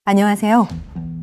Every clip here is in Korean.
안녕하세요.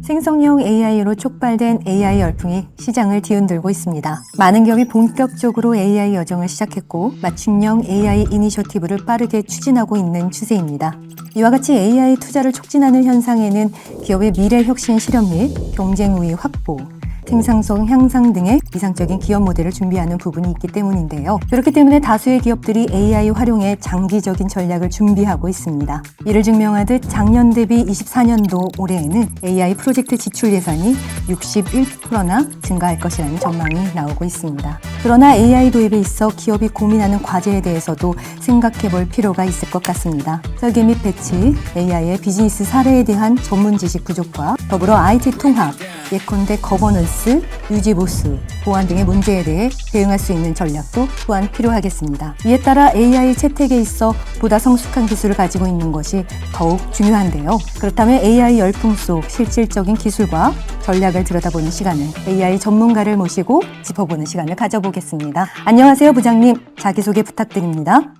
생성형 AI로 촉발된 AI 열풍이 시장을 뒤흔들고 있습니다. 많은 기업이 본격적으로 AI 여정을 시작했고 맞춤형 AI 이니셔티브를 빠르게 추진하고 있는 추세입니다. 이와 같이 AI 투자를 촉진하는 현상에는 기업의 미래 혁신 실현 및 경쟁 우위 확보, 생산성 향상 등의 이상적인 기업 모델을 준비하는 부분이 있기 때문인데요. 그렇기 때문에 다수의 기업들이 AI 활용에 장기적인 전략을 준비하고 있습니다. 이를 증명하듯 작년 대비 24년도 올해에는 AI 프로젝트 지출 예산이 61%나 증가할 것이라는 전망이 나오고 있습니다. 그러나 AI 도입에 있어 기업이 고민하는 과제에 대해서도 생각해 볼 필요가 있을 것 같습니다. 설계 및 배치, AI의 비즈니스 사례에 대한 전문 지식 부족과 더불어 IT 통합, 예컨대 거버넌스, 유지 보수, 보안 등의 문제에 대해 대응할 수 있는 전략도 또한 필요하겠습니다. 이에 따라 AI 채택에 있어 보다 성숙한 기술을 가지고 있는 것이 더욱 중요한데요. 그렇다면 AI 열풍 속 실질적인 기술과 전략을 들여다보는 시간을 AI 전문가를 모시고 짚어보는 시간을 가져보겠습니다. 안녕하세요, 부장님. 자기소개 부탁드립니다.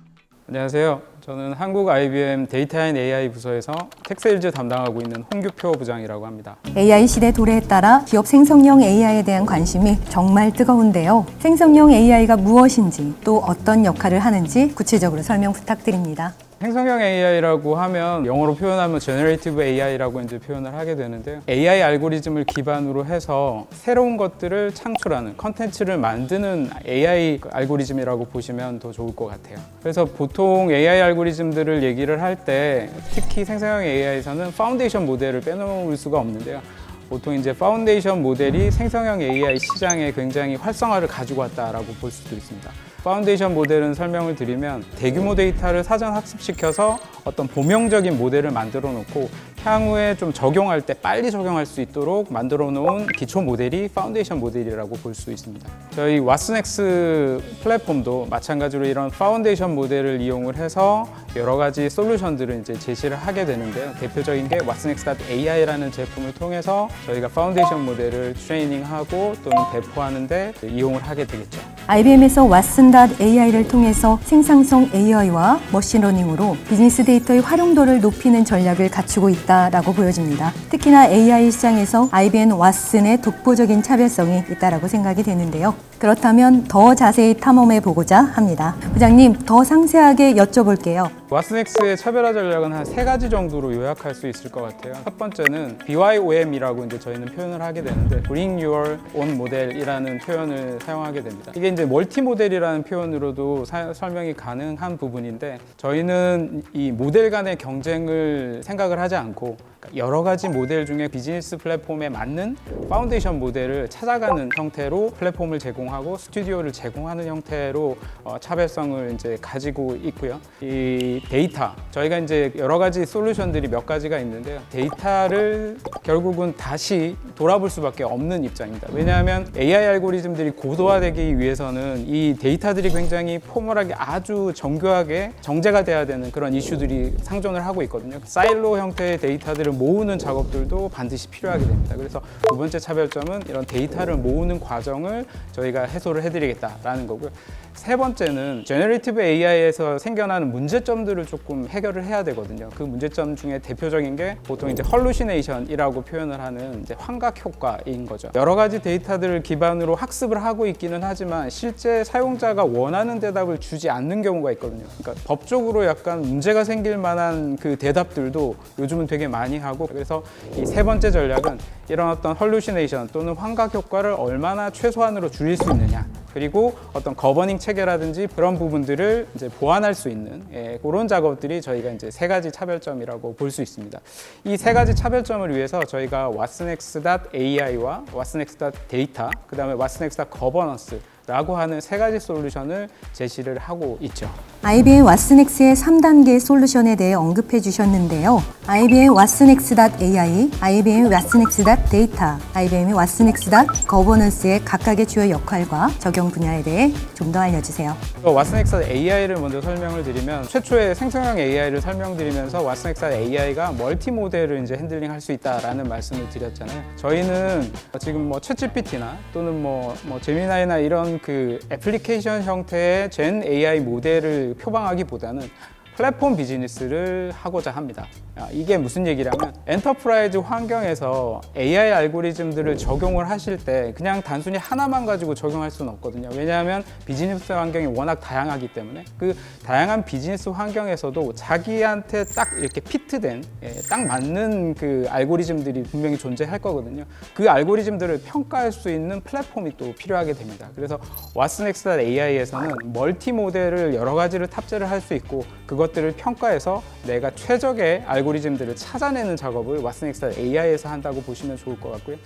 안녕하세요. 저는 한국 IBM 데이터 앤 AI 부서에서 텍세일즈 담당하고 있는 홍규표 부장이라고 합니다. AI 시대 도래에 따라 기업 생성형 AI에 대한 관심이 정말 뜨거운데요. 생성형 AI가 무엇인지 또 어떤 역할을 하는지 구체적으로 설명 부탁드립니다. 생성형 AI라고 하면 영어로 표현하면 Generative AI라고 이제 표현을 하게 되는데요. AI 알고리즘을 기반으로 해서 새로운 것들을 창출하는 컨텐츠를 만드는 AI 알고리즘이라고 보시면 더 좋을 것 같아요. 그래서 보통 AI 알고리즘들을 얘기를 할 때 특히 생성형 AI에서는 파운데이션 모델을 빼놓을 수가 없는데요. 보통 이제 파운데이션 모델이 생성형 AI 시장에 굉장히 활성화를 가지고 왔다라고 볼 수도 있습니다. 파운데이션 모델은 설명을 드리면 대규모 데이터를 사전 학습시켜서 어떤 보명적인 모델을 만들어 놓고 향후에 좀 적용할 때 빨리 적용할 수 있도록 만들어 놓은 기초 모델이 파운데이션 모델이라고 볼 수 있습니다. 저희 왓슨엑스 플랫폼도 마찬가지로 이런 파운데이션 모델을 이용을 해서 여러 가지 솔루션들을 이제 제시를 하게 되는데요. 대표적인 게 왓슨엑스.AI라는 제품을 통해서 저희가 파운데이션 모델을 트레이닝하고 또는 배포하는데 이용을 하게 되겠죠. IBM에서 왓슨.AI를 통해서 생산성 AI와 머신러닝으로 비즈니스 데이터의 활용도를 높이는 전략을 갖추고 있다라고 보여집니다. 특히나 AI 시장에서 IBM 왓슨의 독보적인 차별성이 있다라고 생각이 되는데요. 그렇다면 더 자세히 탐험해 보고자 합니다. 부장님, 더 상세하게 여쭤볼게요. 왓슨엑스의 차별화 전략은 한 3가지 정도로 요약할 수 있을 것 같아요. 첫 번째는 BYOM이라고 이제 저희는 표현을 하게 되는데 Bring Your Own Model이라는 표현을 사용하게 됩니다. 이게 이제 멀티 모델이라는 표현으로도 설명이 가능한 부분인데 저희는 이 모델 간의 경쟁을 생각을 하지 않고 여러 가지 모델 중에 비즈니스 플랫폼에 맞는 파운데이션 모델을 찾아가는 형태로 플랫폼을 제공하고 스튜디오를 제공하는 형태로 차별성을 이제 가지고 있고요. 이 데이터, 저희가 이제 여러 가지 솔루션들이 몇 가지가 있는데요. 데이터를 결국은 다시 돌아볼 수밖에 없는 입장입니다. 왜냐하면 AI 알고리즘들이 고도화되기 위해서는 이 데이터들이 굉장히 포멀하게 아주 정교하게 정제가 돼야 되는 그런 이슈들이 상존을 하고 있거든요. 사일로 형태의 데이터들을 모으는 작업들도 반드시 필요하게 됩니다. 그래서 두 번째 차별점은 이런 데이터를 모으는 과정을 저희가 해소를 해드리겠다라는 거고요. 세 번째는 제너레이티브 AI에서 생겨나는 문제점들을 조금 해결을 해야 되거든요. 그 문제점 중에 대표적인 게 보통 이제 헐루시네이션이라고 표현을 하는 이제 환각 효과인 거죠. 여러 가지 데이터들을 기반으로 학습을 하고 있기는 하지만 실제 사용자가 원하는 대답을 주지 않는 경우가 있거든요. 그러니까 법적으로 약간 문제가 생길 만한 그 대답들도 요즘은 되게 많이 하고, 그래서 이 세 번째 전략은 이런 어떤 헐루시네이션 또는 환각 효과를 얼마나 최소한으로 줄일 수 있느냐, 그리고 어떤 거버닝 체계라든지 그런 부분들을 이제 보완할 수 있는 그런 작업들이 저희가 이제 3가지 차별점이라고 볼 수 있습니다. 이 3가지 차별점을 위해서 저희가 왓슨엑스.AI와 왓슨엑스.데이터, 그 다음에 왓슨엑스.거버넌스 라고 하는 3가지 솔루션을 제시를 하고 있죠. IBM 왓슨엑스의 3단계 솔루션에 대해 언급해 주셨는데요. IBM 왓슨엑스.AI, IBM 왓슨엑스.데이터, IBM 왓슨엑스.거버넌스의 각각의 주요 역할과 적용 분야에 대해 좀 더 알려주세요. 왓슨엑스.AI를 먼저 설명을 드리면 최초의 생성형 AI를 설명드리면서 왓슨엑스.AI가 멀티 모델을 이제 핸들링할 수 있다라는 말씀을 드렸잖아요. 저희는 지금 뭐 챗GPT나 또는 뭐 제미나이나 이런 그 애플리케이션 형태의 젠 AI 모델을 표방하기보다는 플랫폼 비즈니스를 하고자 합니다. 이게 무슨 얘기냐면 엔터프라이즈 환경에서 AI 알고리즘들을 적용을 하실 때 그냥 단순히 하나만 가지고 적용할 수는 없거든요. 왜냐하면 비즈니스 환경이 워낙 다양하기 때문에 그 다양한 비즈니스 환경에서도 자기한테 딱 이렇게 피트된 딱 맞는 그 알고리즘들이 분명히 존재할 거거든요. 그 알고리즘들을 평가할 수 있는 플랫폼이 또 필요하게 됩니다. 그래서 왓슨X.AI에서는 멀티 모델을 여러 가지를 탑재를 할 수 있고 그것들을 평가해서 내가 최적의 알고리즘들을 찾아내는 작업을 왓슨X.AI에서 한다고 보시면 좋을 것 같고요.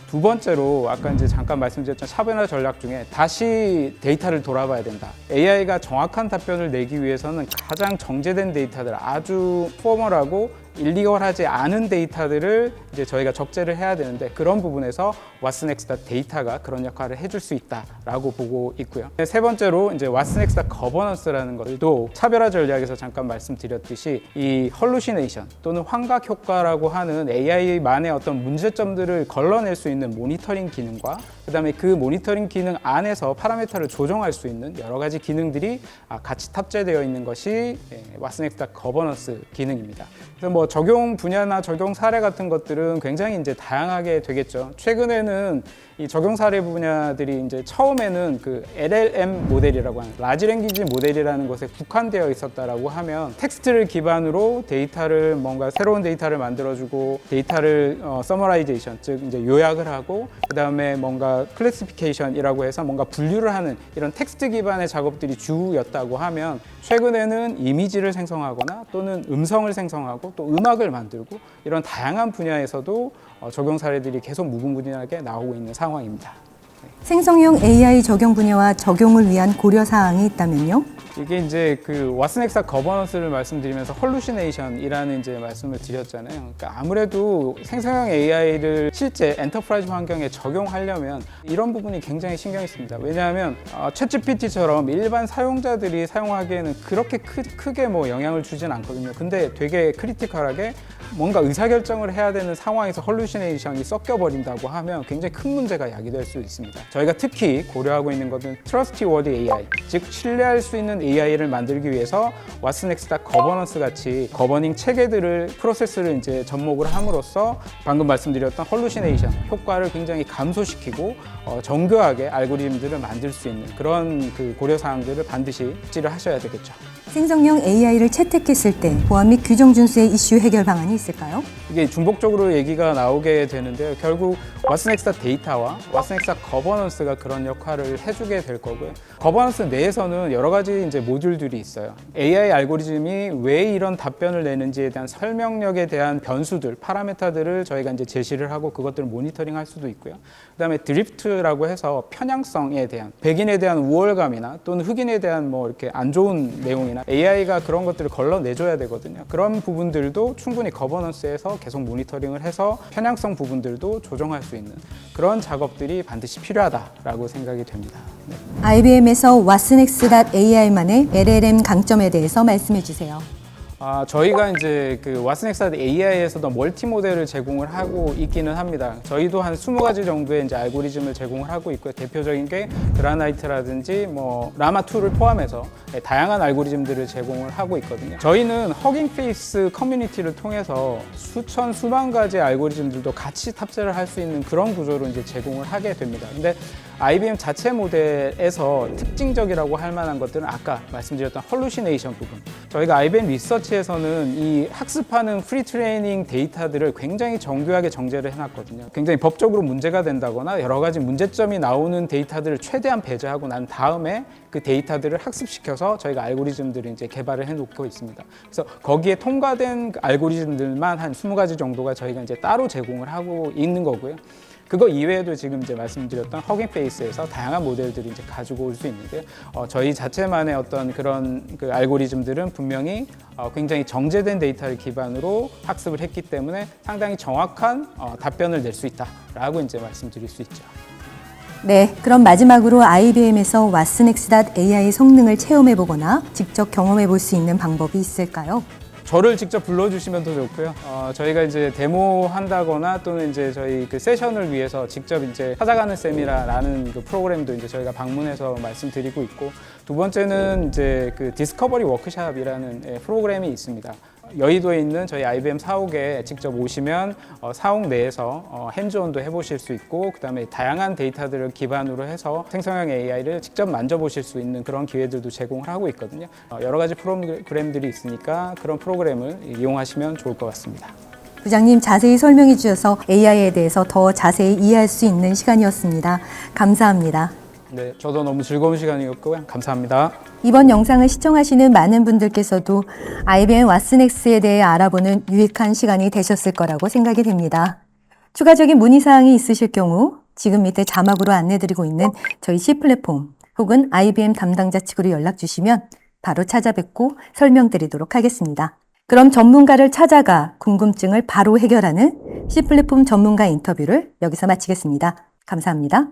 두 번째로 아까 이제 잠깐 말씀드렸던 차별화 전략 중에 다시 데이터를 돌아봐야 된다. AI가 정확한 답변을 내기 위해서는 가장 정제된 데이터들, 아주 포멀하고 일리걸하지 않은 데이터들을 이제 저희가 적재를 해야 되는데 그런 부분에서 왓슨X 데이터가 그런 역할을 해줄 수 있다라고 보고 있고요. 세 번째로 이제 왓슨X 거버넌스라는 것도 차별화 전략에서 잠깐 말씀드렸듯이 이 헐루시네이션 또는 환각 효과라고 하는 AI만의 어떤 문제점들을 걸러낼 수 있는 모니터링 기능과 그다음에 그 모니터링 기능 안에서 파라미터를 조정할 수 있는 여러 가지 기능들이 같이 탑재되어 있는 것이 왓슨X 거버넌스 기능입니다. 그래서 뭐 적용 분야나 적용 사례 같은 것들은 굉장히 이제 다양하게 되겠죠. 최근에는 이 적용 사례 분야들이 이제 처음에는 그 LLM 모델이라고 하는 라지 랭귀지 모델이라는 것에 국한되어 있었다라고 하면 텍스트를 기반으로 데이터를 뭔가 새로운 데이터를 만들어주고 데이터를 서머라이제이션 즉 이제 요약을 하고 그다음에 뭔가 클래시피케이션이라고 해서 뭔가 분류를 하는 이런 텍스트 기반의 작업들이 주였다고 하면 최근에는 이미지를 생성하거나 또는 음성을 생성하고 또 음악을 만들고 이런 다양한 분야에서도 적용 사례들이 계속 무궁무진하게 나오고 있는 상황입니다. 생성형 AI 적용 분야와 적용을 위한 고려 사항이 있다면요? 이게 이제 그 왓슨X 거버넌스를 말씀드리면서 헐루시네이션이라는 이제 말씀을 드렸잖아요. 그러니까 아무래도 생성형 AI를 실제 엔터프라이즈 환경에 적용하려면 이런 부분이 굉장히 신경이 씁니다. 왜냐하면 챗GPT처럼 일반 사용자들이 사용하기에는 그렇게 크게 뭐 영향을 주진 않거든요. 근데 되게 크리티컬하게 뭔가 의사결정을 해야 되는 상황에서 헐루시네이션이 섞여버린다고 하면 굉장히 큰 문제가 야기될 수 있습니다. 저희가 특히 고려하고 있는 것은 트러스티워디 AI, 즉 신뢰할 수 있는 AI를 만들기 위해서 왓슨X 거버넌스 같이 거버닝 체계들을 프로세스를 이제 접목을 함으로써 방금 말씀드렸던 헐루시네이션 효과를 굉장히 감소시키고 정교하게 알고리즘들을 만들 수 있는 그런 그 고려 사항들을 반드시 숙지를 하셔야 되겠죠. 생성형 AI를 채택했을 때 보안 및 규정 준수의 이슈 해결 방안이 있을까요? 이게 중복적으로 얘기가 나오게 되는데요. 결국 왓슨X 데이터와 왓슨X 거버넌스가 그런 역할을 해주게 될 거고요. 거버넌스 내에서는 여러 가지 이제 모듈들이 있어요. AI 알고리즘이 왜 이런 답변을 내는지에 대한 설명력에 대한 변수들, 파라미터들을 저희가 이제 제시를 하고 그것들을 모니터링 할 수도 있고요. 그다음에 드리프트라고 해서 편향성에 대한 백인에 대한 우월감이나 또는 흑인에 대한 뭐 이렇게 안 좋은 내용이나 AI가 그런 것들을 걸러내줘야 되거든요. 그런 부분들도 충분히 거버넌스에서 계속 모니터링을 해서 편향성 부분들도 조정할 수 있는 그런 작업들이 반드시 필요하다라고 생각이 됩니다. 네. IBM에서 왓슨X.AI만의 LLM 강점에 대해서 말씀해 주세요. 저희가 이제 그 왓슨X AI에서도 멀티 모델을 제공을 하고 있기는 합니다. 저희도 한 20가지 정도의 이제 알고리즘을 제공을 하고 있고요. 대표적인 게 그라나이트라든지 뭐 라마2를 포함해서 다양한 알고리즘들을 제공을 하고 있거든요. 저희는 허깅 페이스 커뮤니티를 통해서 수만 가지 알고리즘들도 같이 탑재를 할 수 있는 그런 구조로 이제 제공을 하게 됩니다. 근데 IBM 자체 모델에서 특징적이라고 할 만한 것들은 아까 말씀드렸던 헐루시네이션 부분. 저희가 IBM 리서치에서는 이 학습하는 프리 트레이닝 데이터들을 굉장히 정교하게 정제를 해놨거든요. 굉장히 법적으로 문제가 된다거나 여러 가지 문제점이 나오는 데이터들을 최대한 배제하고 난 다음에 그 데이터들을 학습시켜서 저희가 알고리즘들을 이제 개발을 해놓고 있습니다. 그래서 거기에 통과된 알고리즘들만 한 20가지 정도가 저희가 이제 따로 제공을 하고 있는 거고요. 그거 이외에도 지금 이제 말씀드렸던 허깅 페이스에서 다양한 모델들이 이제 가지고 올 수 있는데요. 저희 자체만의 어떤 그런 그 알고리즘들은 분명히 굉장히 정제된 데이터를 기반으로 학습을 했기 때문에 상당히 정확한 답변을 낼 수 있다라고 이제 말씀드릴 수 있죠. 네, 그럼 마지막으로 IBM에서 왓슨X.AI 성능을 체험해 보거나 직접 경험해 볼 수 있는 방법이 있을까요? 저를 직접 불러주시면 더 좋고요. 저희가 이제 데모 한다거나 또는 이제 저희 그 세션을 위해서 직접 이제 찾아가는 셈이라는 그 프로그램도 이제 저희가 방문해서 말씀드리고 있고, 두 번째는 이제 그 디스커버리 워크샵이라는 프로그램이 있습니다. 여의도에 있는 저희 IBM 사옥에 직접 오시면 사옥 내에서 핸즈온도 해보실 수 있고 그다음에 다양한 데이터들을 기반으로 해서 생성형 AI를 직접 만져보실 수 있는 그런 기회들도 제공을 하고 있거든요. 여러 가지 프로그램들이 있으니까 그런 프로그램을 이용하시면 좋을 것 같습니다. 부장님 자세히 설명해 주셔서 AI에 대해서 더 자세히 이해할 수 있는 시간이었습니다. 감사합니다. 네, 저도 너무 즐거운 시간이었고요. 감사합니다. 이번 영상을 시청하시는 많은 분들께서도 IBM 왓슨X에 대해 알아보는 유익한 시간이 되셨을 거라고 생각이 됩니다. 추가적인 문의사항이 있으실 경우 지금 밑에 자막으로 안내드리고 있는 저희 C 플랫폼 혹은 IBM 담당자 측으로 연락 주시면 바로 찾아뵙고 설명드리도록 하겠습니다. 그럼 전문가를 찾아가 궁금증을 바로 해결하는 C 플랫폼 전문가 인터뷰를 여기서 마치겠습니다. 감사합니다.